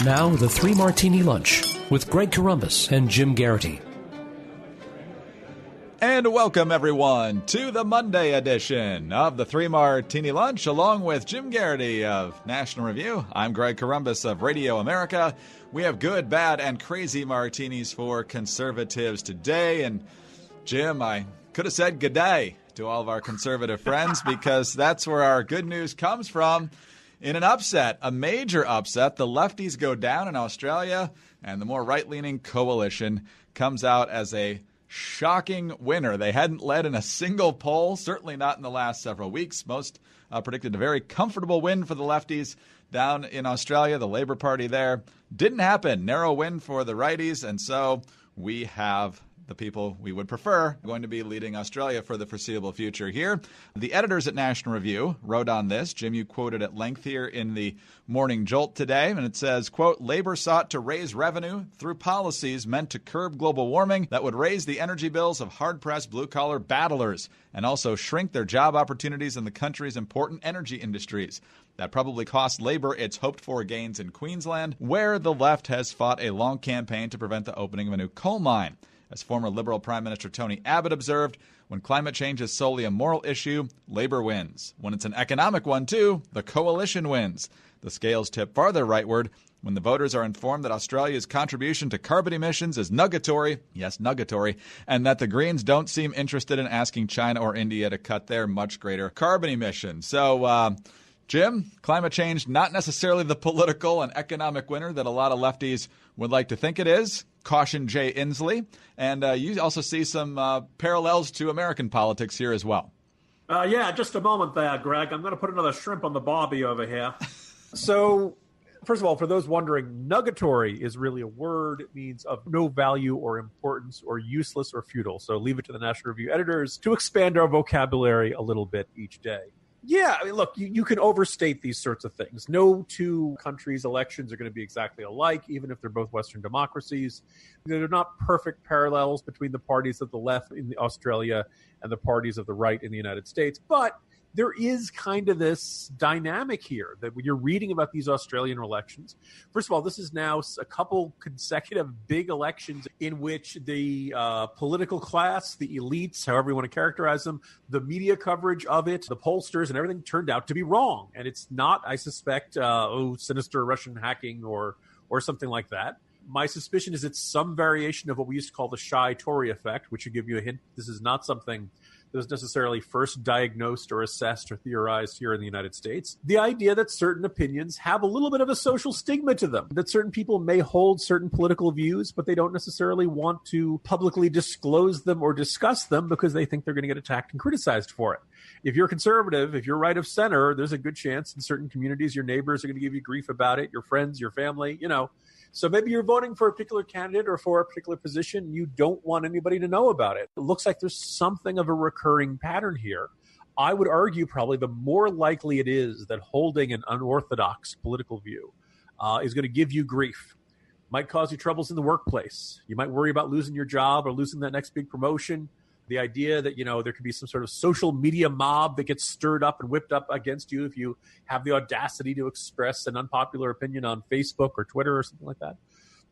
Now, the Three Martini Lunch with Greg Corombos and Jim Geraghty. And welcome, everyone, to the Monday edition of the Three Martini Lunch, along with Jim Geraghty of National Review. I'm Greg Corombos of Radio America. We have good, bad, and crazy martinis for conservatives today. And, Jim, I could have said good day to all of our conservative friends because that's where our good news comes from. In an upset, a major upset, the lefties go down in Australia, and the more right-leaning coalition comes out as a shocking winner. They hadn't led in a single poll, certainly not in the last several weeks. Most predicted a very comfortable win for the lefties down in Australia. The Labour Party there didn't happen. Narrow win for the righties, and so we have the people we would prefer going to be leading Australia for the foreseeable future here. The editors at National Review wrote on this. Jim, you quoted at length here in the Morning Jolt today, and it says, quote, Labor sought to raise revenue through policies meant to curb global warming that would raise the energy bills of hard-pressed blue-collar battlers and also shrink their job opportunities in the country's important energy industries. That probably cost Labour its hoped-for gains in Queensland, where the left has fought a long campaign to prevent the opening of a new coal mine. As former Liberal Prime Minister Tony Abbott observed, when climate change is solely a moral issue, Labour wins. When it's an economic one, too, the coalition wins. The scales tip farther rightward when the voters are informed that Australia's contribution to carbon emissions is nugatory, yes, nugatory, and that the Greens don't seem interested in asking China or India to cut their much greater carbon emissions. So, Jim, climate change, not necessarily the political and economic winner that a lot of lefties would like to think it is. Caution Jay Inslee. And you also see some parallels to American politics here as well. Yeah, just a moment there, Greg. I'm going to put another shrimp on the barbie over here. So, first of all, for those wondering, nugatory is really a word. It means of no value or importance or useless or futile. So leave it to the National Review editors to expand our vocabulary a little bit each day. Yeah, I mean, look, you can overstate these sorts of things. No two countries' elections are going to be exactly alike, even if they're both Western democracies. They're not perfect parallels between the parties of the left in Australia and the parties of the right in the United States. But there is kind of this dynamic here that when you're reading about these Australian elections, first of all, this is now a couple consecutive big elections in which the political class, the elites, however you want to characterize them, the media coverage of it, the pollsters and everything turned out to be wrong. And it's not, I suspect, sinister Russian hacking or something like that. My suspicion is it's some variation of what we used to call the shy Tory effect, which should give you a hint. This is not something that was necessarily first diagnosed or assessed or theorized here in the United States. The idea that certain opinions have a little bit of a social stigma to them, that certain people may hold certain political views, but they don't necessarily want to publicly disclose them or discuss them because they think they're going to get attacked and criticized for it. If you're conservative, if you're right of center, there's a good chance in certain communities your neighbors are going to give you grief about it, your friends, your family, you know. So maybe you're voting for a particular candidate or for a particular position, and you don't want anybody to know about it. It looks like there's something of a recurring pattern here. I would argue probably the more likely it is that holding an unorthodox political view is going to give you grief, might cause you troubles in the workplace. You might worry about losing your job or losing that next big promotion. The idea that, you know, there could be some sort of social media mob that gets stirred up and whipped up against you if you have the audacity to express an unpopular opinion on Facebook or Twitter or something like that.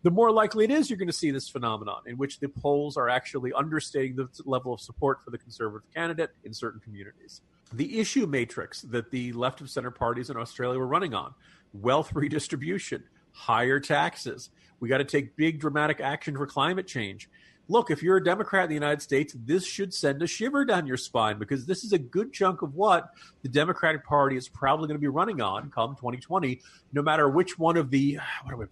The more likely it is you're going to see this phenomenon in which the polls are actually understating the level of support for the conservative candidate in certain communities. The issue matrix that the left of center parties in Australia were running on, wealth redistribution, higher taxes, we got to take big dramatic action for climate change. Look, if you're a Democrat in the United States, this should send a shiver down your spine because this is a good chunk of what the Democratic Party is probably going to be running on come 2020, no matter which one of the,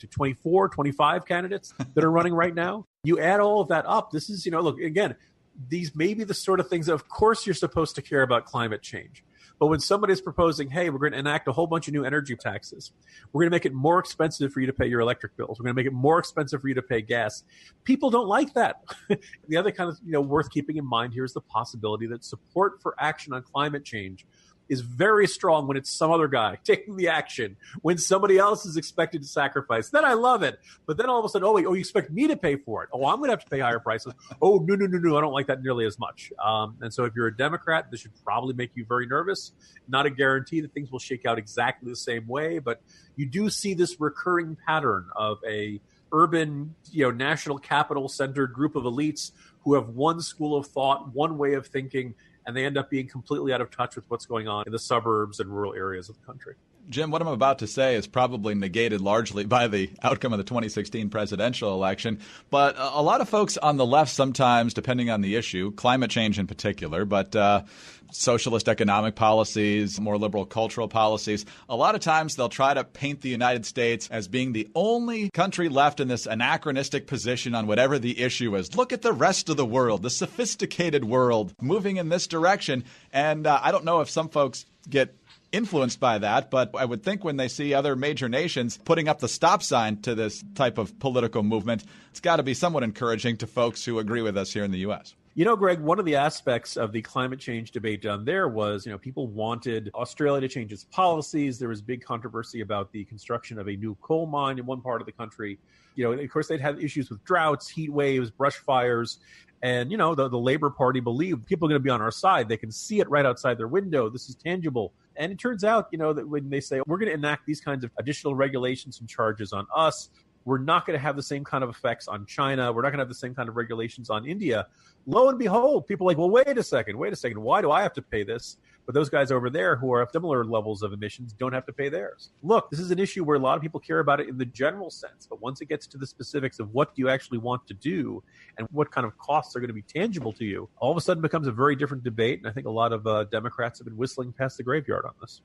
24, 25 candidates that are running right now. You add all of that up. This is, look, again, these may be the sort of things that, of course, you're supposed to care about climate change. But when somebody is proposing, hey, we're going to enact a whole bunch of new energy taxes, we're going to make it more expensive for you to pay your electric bills, we're going to make it more expensive for you to pay gas, people don't like that. The other kind of, worth keeping in mind here is the possibility that support for action on climate change is very strong when it's some other guy taking the action, when somebody else is expected to sacrifice. Then I love it. But then all of a sudden, you expect me to pay for it. Oh, I'm going to have to pay higher prices. Oh, no. I don't like that nearly as much. And so if you're a Democrat, this should probably make you very nervous. Not a guarantee that things will shake out exactly the same way, but you do see this recurring pattern of a urban, national capital-centered group of elites who have one school of thought, one way of thinking, and they end up being completely out of touch with what's going on in the suburbs and rural areas of the country. Jim, what I'm about to say is probably negated largely by the outcome of the 2016 presidential election. But a lot of folks on the left sometimes, depending on the issue, climate change in particular, but socialist economic policies, more liberal cultural policies, a lot of times they'll try to paint the United States as being the only country left in this anachronistic position on whatever the issue is. Look at the rest of the world, the sophisticated world, moving in this direction. And I don't know if some folks get influenced by that, but I would think when they see other major nations putting up the stop sign to this type of political movement, it's got to be somewhat encouraging to folks who agree with us here in the U.S. Greg, one of the aspects of the climate change debate down there was, people wanted Australia to change its policies. There was big controversy about the construction of a new coal mine in one part of the country. Of course, they'd had issues with droughts, heat waves, brush fires. And, the Labor Party believed people are going to be on our side. They can see it right outside their window. This is tangible. And it turns out, that when they say we're going to enact these kinds of additional regulations and charges on us, we're not going to have the same kind of effects on China. We're not going to have the same kind of regulations on India. Lo and behold, people are like, well, wait a second. Why do I have to pay this? But those guys over there who are at similar levels of emissions don't have to pay theirs. Look, this is an issue where a lot of people care about it in the general sense. But once it gets to the specifics of what do you actually want to do and what kind of costs are going to be tangible to you, all of a sudden becomes a very different debate. And I think a lot of Democrats have been whistling past the graveyard on this.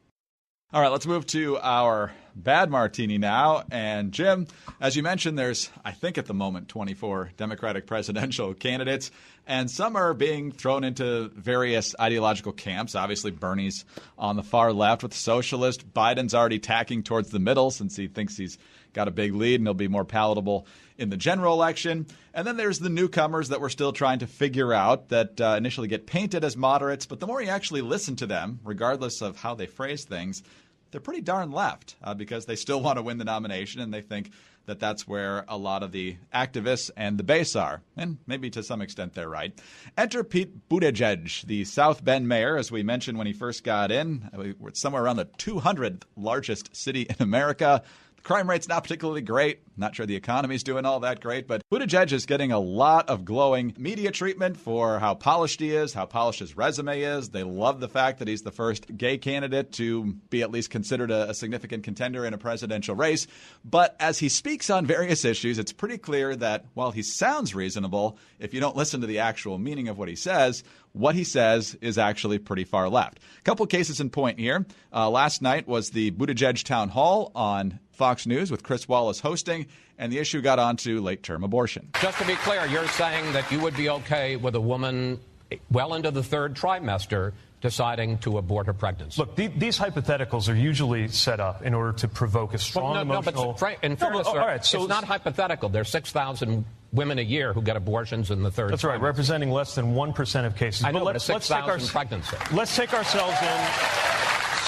All right, let's move to our bad martini now. And Jim, as you mentioned, there's, I think at the moment, 24 Democratic presidential candidates, and some are being thrown into various ideological camps. Obviously, Bernie's on the far left with the socialist. Biden's already tacking towards the middle since he thinks he's got a big lead and he'll be more palatable in the general election. And then there's the newcomers that we're still trying to figure out that initially get painted as moderates. But the more you actually listen to them, regardless of how they phrase things, they're pretty darn left because they still want to win the nomination and they think that that's where a lot of the activists and the base are. And maybe to some extent they're right. Enter Pete Buttigieg, the South Bend mayor, as we mentioned when he first got in. We're somewhere around the 200th largest city in America. Crime rate's not particularly great. Not sure the economy's doing all that great, but Buttigieg is getting a lot of glowing media treatment for how polished he is, how polished his resume is. They love the fact that he's the first gay candidate to be at least considered a significant contender in a presidential race. But as he speaks on various issues, it's pretty clear that while he sounds reasonable, if you don't listen to the actual meaning of what he says is actually pretty far left. A couple cases in point here. Last night was the Buttigieg town hall on Fox News with Chris Wallace hosting, and the issue got onto late-term abortion. Just to be clear, you're saying that you would be okay with a woman well into the third trimester deciding to abort her pregnancy? Look, these hypotheticals are usually set up in order to provoke a strong emotional... But in fairness, all right, so it's not hypothetical. There's 6,000 women a year who get abortions in the third trimester. That's right, representing less than 1% of cases. I know, but 6,000 pregnancy. Let's take ourselves in...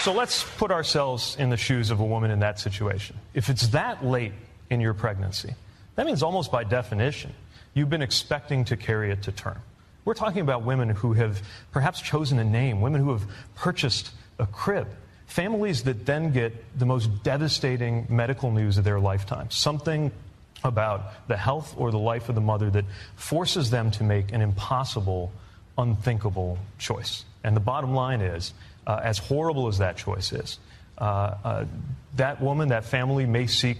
So let's put ourselves in the shoes of a woman in that situation. If it's that late in your pregnancy, that means almost by definition, you've been expecting to carry it to term. We're talking about women who have perhaps chosen a name, women who have purchased a crib, families that then get the most devastating medical news of their lifetime, something about the health or the life of the mother that forces them to make an impossible, unthinkable choice. And the bottom line is, as horrible as that choice is, that woman, that family may seek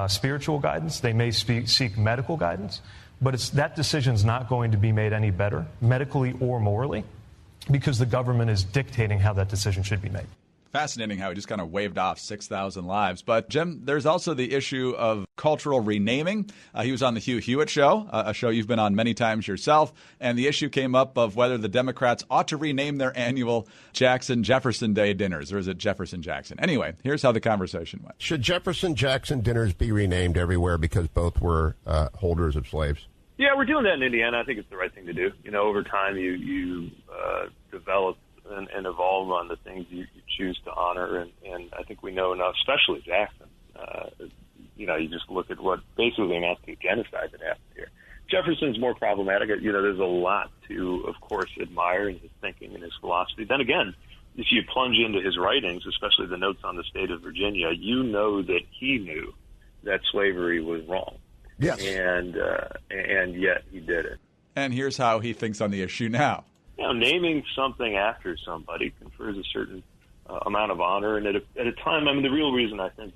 spiritual guidance, they may seek medical guidance, but that decision's not going to be made any better, medically or morally, because the government is dictating how that decision should be made. Fascinating how he just kind of waved off 6,000 lives. But, Jim, there's also the issue of cultural renaming. He was on the Hugh Hewitt Show, a show you've been on many times yourself, and the issue came up of whether the Democrats ought to rename their annual Jackson-Jefferson Day dinners, or is it Jefferson-Jackson? Anyway, here's how the conversation went. Should Jefferson-Jackson dinners be renamed everywhere because both were holders of slaves? Yeah, we're doing that in Indiana. I think it's the right thing to do. You know, over time you develop and evolve on the things you choose to honor. And I think we know enough, especially Jackson. You just look at what basically amounts to genocide that happened here. Jefferson's more problematic. There's a lot to, of course, admire in his thinking and his philosophy. Then again, if you plunge into his writings, especially the notes on the state of Virginia, you know that he knew that slavery was wrong. Yes. And yet he did it. And here's how he thinks on the issue now. Naming something after somebody confers a certain amount of honor. And at a time, the real reason I think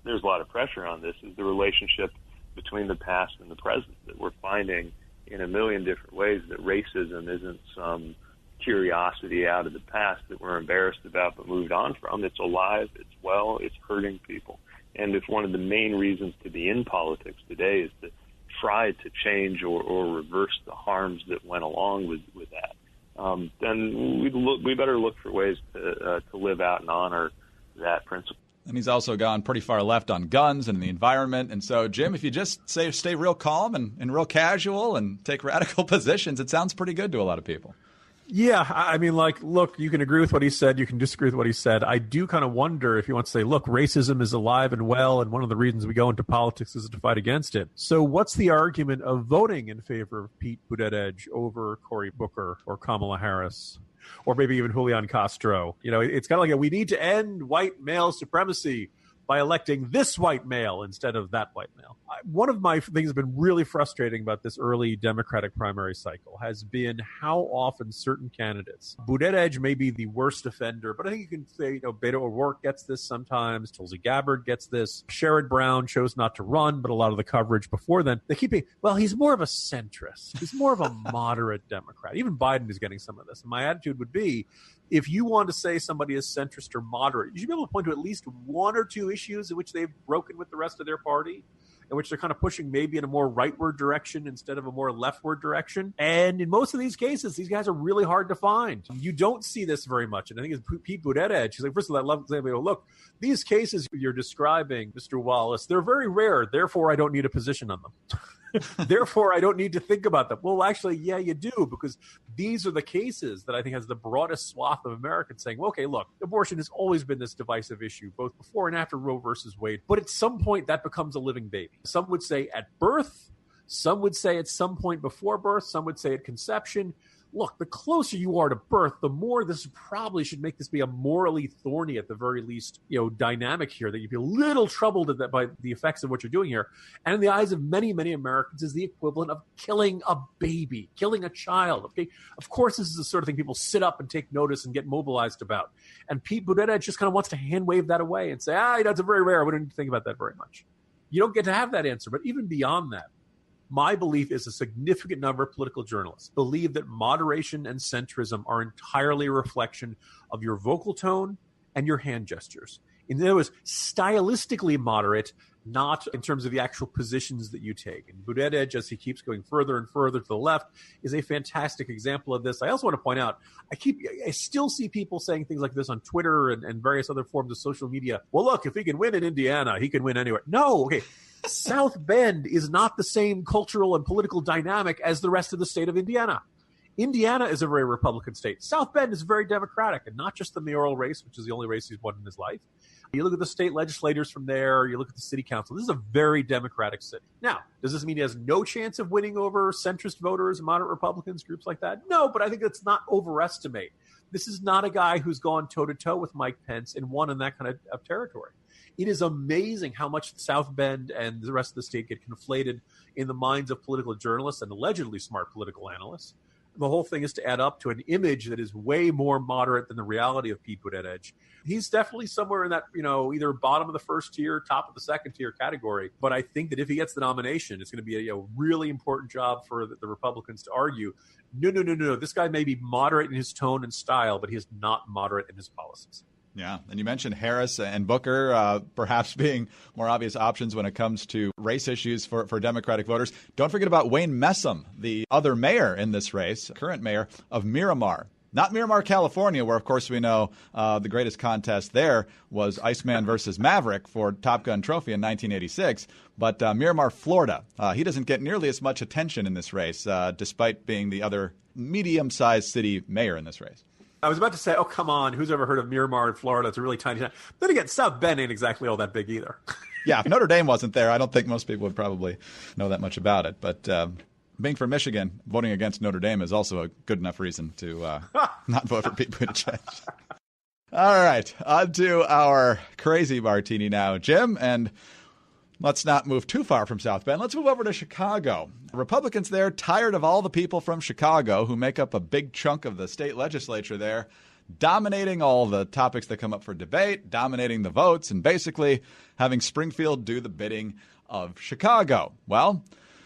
there's a lot of pressure on this is the relationship between the past and the present, that we're finding in a million different ways that racism isn't some curiosity out of the past that we're embarrassed about but moved on from. It's alive, it's well, it's hurting people. And if one of the main reasons to be in politics today is to try to change or reverse the harms that went along with that, then we better look for ways to live out and honor that principle. And he's also gone pretty far left on guns and the environment. And so, Jim, if you just stay real calm and real casual and take radical positions, it sounds pretty good to a lot of people. Yeah, look, you can agree with what he said. You can disagree with what he said. I do kind of wonder if you want to say, look, racism is alive and well, and one of the reasons we go into politics is to fight against it. So what's the argument of voting in favor of Pete Buttigieg over Cory Booker or Kamala Harris? Or maybe even Julian Castro? It's kind of like we need to end white male supremacy by electing this white male instead of that white male. One of my things that's been really frustrating about this early Democratic primary cycle has been how often certain candidates, Buttigieg may be the worst offender, but I think you can say, Beto O'Rourke gets this sometimes, Tulsi Gabbard gets this, Sherrod Brown chose not to run, but a lot of the coverage before then, they keep being, well, he's more of a centrist. He's more of a moderate Democrat. Even Biden is getting some of this. And my attitude would be, if you want to say somebody is centrist or moderate, you should be able to point to at least one or two issues in which they've broken with the rest of their party, in which they're kind of pushing maybe in a more rightward direction instead of a more leftward direction. And in most of these cases, these guys are really hard to find. You don't see this very much. And I think it's Pete Buttigieg. He's like, first of all, I love saying, look, these cases you're describing, Mr. Wallace, they're very rare. Therefore, I don't need a position on them. Therefore, I don't need to think about them. Well, actually, yeah, you do, because these are the cases that I think has the broadest swath of Americans saying, well, okay, look, abortion has always been this divisive issue, both before and after Roe versus Wade. But at some point, that becomes a living baby. Some would say at birth. Some would say at some point before birth. Some would say at conception. Look, the closer you are to birth, the more this probably should make this be a morally thorny, at the very least, dynamic here, that you'd be a little troubled by the effects of what you're doing here. And in the eyes of many, many Americans, is the equivalent of killing a baby, killing a child. Okay, of course, this is the sort of thing people sit up and take notice and get mobilized about. And Pete Buttigieg just kind of wants to hand wave that away and say, it's very rare. We don't need to think about that very much. You don't get to have that answer. But even beyond that, my belief is a significant number of political journalists believe that moderation and centrism are entirely a reflection of your vocal tone and your hand gestures. In other words, stylistically moderate, not in terms of the actual positions that you take. And Buttigieg, as he keeps going further and further to the left, is a fantastic example of this. I also want to point out, I still see people saying things like this on Twitter and various other forms of social media. Well, look, if he can win in Indiana, he can win anywhere. No, okay. South Bend is not the same cultural and political dynamic as the rest of the state of Indiana. Indiana is a very Republican state. South Bend is very Democratic, and not just the mayoral race, which is the only race he's won in his life. You look at the state legislators from there, you look at the city council. This is a very Democratic city. Now, does this mean he has no chance of winning over centrist voters, moderate Republicans, groups like that? No, but I think let's not overestimate. This is not a guy who's gone toe-to-toe with Mike Pence and won in that kind of territory. It is amazing how much South Bend and the rest of the state get conflated in the minds of political journalists and allegedly smart political analysts. The whole thing is to add up to an image that is way more moderate than the reality of Pete Buttigieg. He's definitely somewhere in that, either bottom of the first tier, top of the second tier category. But I think that if he gets the nomination, it's going to be a really important job for the Republicans to argue, no. This guy may be moderate in his tone and style, but he is not moderate in his policies. Yeah, and you mentioned Harris and Booker perhaps being more obvious options when it comes to race issues for Democratic voters. Don't forget about Wayne Messam, the other mayor in this race, current mayor of Miramar. Not Miramar, California, where, of course, we know the greatest contest there was Iceman versus Maverick for Top Gun Trophy in 1986. But Miramar, Florida, he doesn't get nearly as much attention in this race, despite being the other medium-sized city mayor in this race. I was about to say, oh, come on, who's ever heard of Miramar in Florida? It's a really tiny town. Then again, South Bend ain't exactly all that big either. Yeah, if Notre Dame wasn't there, I don't think most people would probably know that much about it. But being from Michigan, voting against Notre Dame is also a good enough reason to not vote for Pete Buttigieg. All right, on to our crazy martini now, Jim, and let's not move too far from South Bend. Let's move over to Chicago. Republicans there, tired of all the people from Chicago who make up a big chunk of the state legislature there, dominating all the topics that come up for debate, dominating the votes, and basically having Springfield do the bidding of Chicago. Well,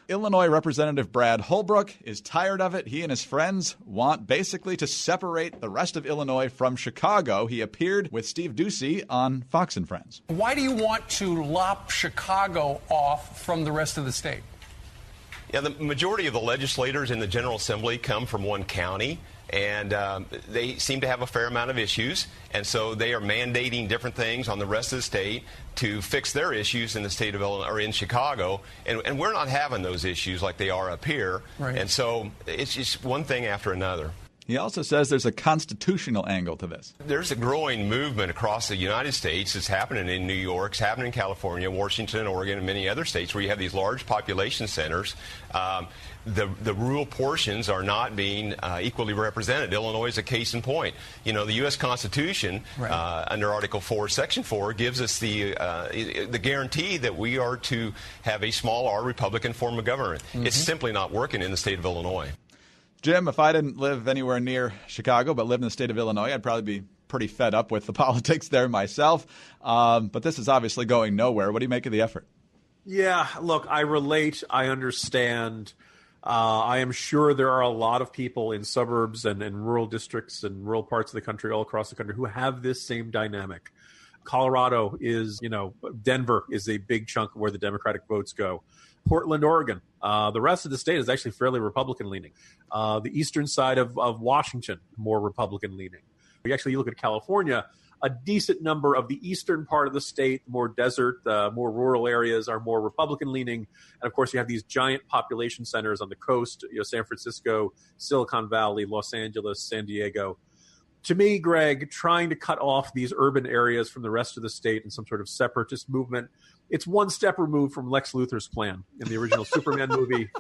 Illinois Representative Brad Holbrook is tired of it. He and his friends want basically to separate the rest of Illinois from Chicago. He appeared with Steve Doocy on Fox and Friends. Why do you want to lop Chicago off from the rest of the state? Yeah, the majority of the legislators in the General Assembly come from one county, and they seem to have a fair amount of issues, and so they are mandating different things on the rest of the state to fix their issues in the state of Illinois or in Chicago, and we're not having those issues like they are up here, right. And so it's just one thing after another. He also says there's a constitutional angle to this. There's a growing movement across the United States. It's happening in New York, it's happening in California, Washington, Oregon, and many other states where you have these large population centers. The rural portions are not being equally represented. Illinois is a case in point. You know, the U.S. Constitution, right. Under Article 4, Section 4, gives us the guarantee that we are to have a small R Republican form of government. Mm-hmm. It's simply not working in the state of Illinois. Jim, if I didn't live anywhere near Chicago but lived in the state of Illinois, I'd probably be pretty fed up with the politics there myself. But this is obviously going nowhere. What do you make of the effort? Yeah, look, I relate. I understand. I am sure there are a lot of people in suburbs and rural districts and rural parts of the country, all across the country, who have this same dynamic. Colorado is, Denver is a big chunk of where the Democratic votes go. Portland, Oregon. The rest of the state is actually fairly Republican-leaning. The eastern side of Washington, more Republican-leaning. You look at California, a decent number of the eastern part of the state, more desert, more rural areas are more Republican-leaning. And, of course, you have these giant population centers on the coast, San Francisco, Silicon Valley, Los Angeles, San Diego. To me, Greg, trying to cut off these urban areas from the rest of the state in some sort of separatist movement, it's one step removed from Lex Luthor's plan in the original Superman movie,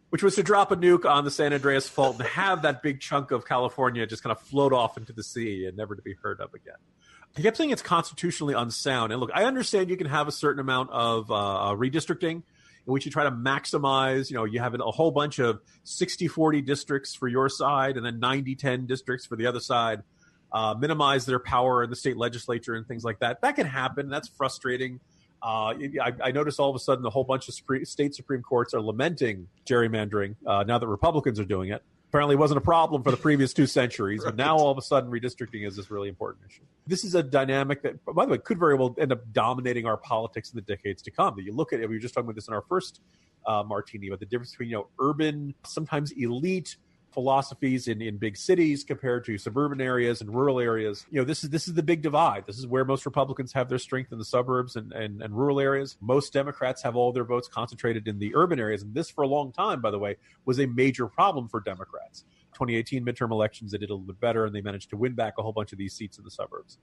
which was to drop a nuke on the San Andreas Fault and have that big chunk of California just kind of float off into the sea and never to be heard of again. He kept saying it's constitutionally unsound. And look, I understand you can have a certain amount of redistricting in which you try to maximize, you have a whole bunch of 60-40 districts for your side and then 90-10 districts for the other side, minimize their power in the state legislature and things like that. That can happen. That's frustrating. I noticed all of a sudden a whole bunch of state Supreme Courts are lamenting gerrymandering now that Republicans are doing it. Apparently it wasn't a problem for the previous 2 centuries, right. But now all of a sudden redistricting is this really important issue. This is a dynamic that, by the way, could very well end up dominating our politics in the decades to come. You look at it, we were just talking about this in our first martini, about the difference between urban, sometimes elite philosophies in big cities compared to suburban areas and rural areas. This is the big divide. This is where most Republicans have their strength in the suburbs and rural areas. Most Democrats have all their votes concentrated in the urban areas. And this, for a long time, by the way, was a major problem for Democrats. 2018 midterm elections, they did a little bit better, and they managed to win back a whole bunch of these seats in the suburbs.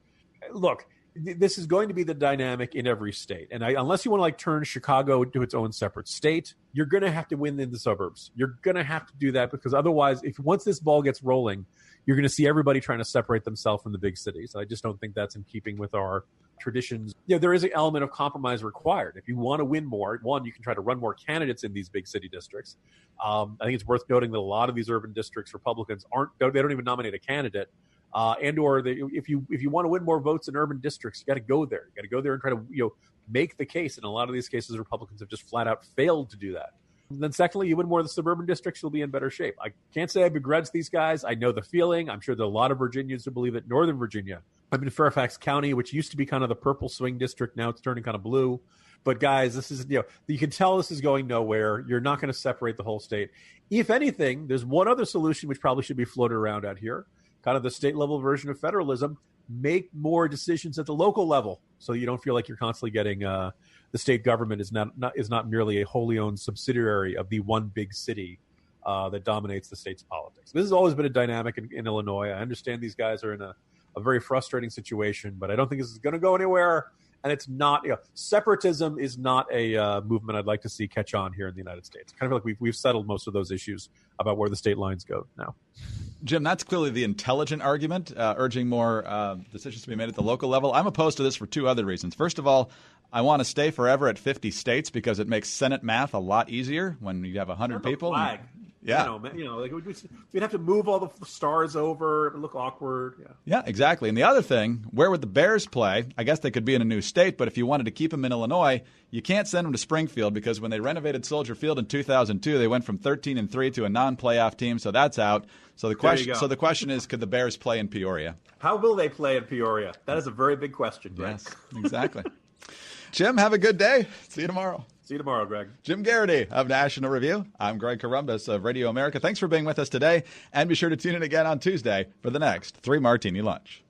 Look, this is going to be the dynamic in every state. And unless you want to turn Chicago into its own separate state, you're going to have to win in the suburbs. You're going to have to do that because otherwise, once this ball gets rolling, you're going to see everybody trying to separate themselves from the big cities. I just don't think that's in keeping with our traditions. There is an element of compromise required. If you want to win more, one, you can try to run more candidates in these big city districts. I think it's worth noting that a lot of these urban districts, Republicans they don't even nominate a candidate. If you want to win more votes in urban districts, you got to go there. You got to go there and try to make the case. In a lot of these cases, Republicans have just flat out failed to do that. And then secondly, you win more of the suburban districts, you'll be in better shape. I can't say I begrudge these guys. I know the feeling. I'm sure there are a lot of Virginians who believe it. Northern Virginia. I'm in Fairfax County, which used to be kind of the purple swing district. Now it's turning kind of blue. But guys, this is, you can tell this is going nowhere. You're not going to separate the whole state. If anything, there's one other solution which probably should be floated around out here. Kind of the state level version of federalism, make more decisions at the local level so you don't feel like you're constantly getting the state government is not merely a wholly owned subsidiary of the one big city that dominates the state's politics. This has always been a dynamic in Illinois. I understand these guys are in a very frustrating situation, but I don't think this is going to go anywhere. And it's not, separatism is not a movement I'd like to see catch on here in the United States. Kind of like we've settled most of those issues about where the state lines go now. Jim, that's clearly the intelligent argument, urging more decisions to be made at the local level. I'm opposed to this for two other reasons. First of all, I want to stay forever at 50 states because it makes Senate math a lot easier when you have 100 people. Flag. Yeah. Like we'd have to move all the stars over. It would look awkward. Yeah, exactly. And the other thing, where would the Bears play? I guess they could be in a new state, but if you wanted to keep them in Illinois, you can't send them to Springfield because when they renovated Soldier Field in 2002, they went from 13-3 to a non-playoff team, so that's out. So the question is, could the Bears play in Peoria? How will they play in Peoria? That is a very big question, Greg. Yes, exactly. Jim, have a good day. See you tomorrow. See you tomorrow, Greg. Jim Geraghty of National Review. I'm Greg Corombos of Radio America. Thanks for being with us today, and be sure to tune in again on Tuesday for the next 3 Martini Lunch.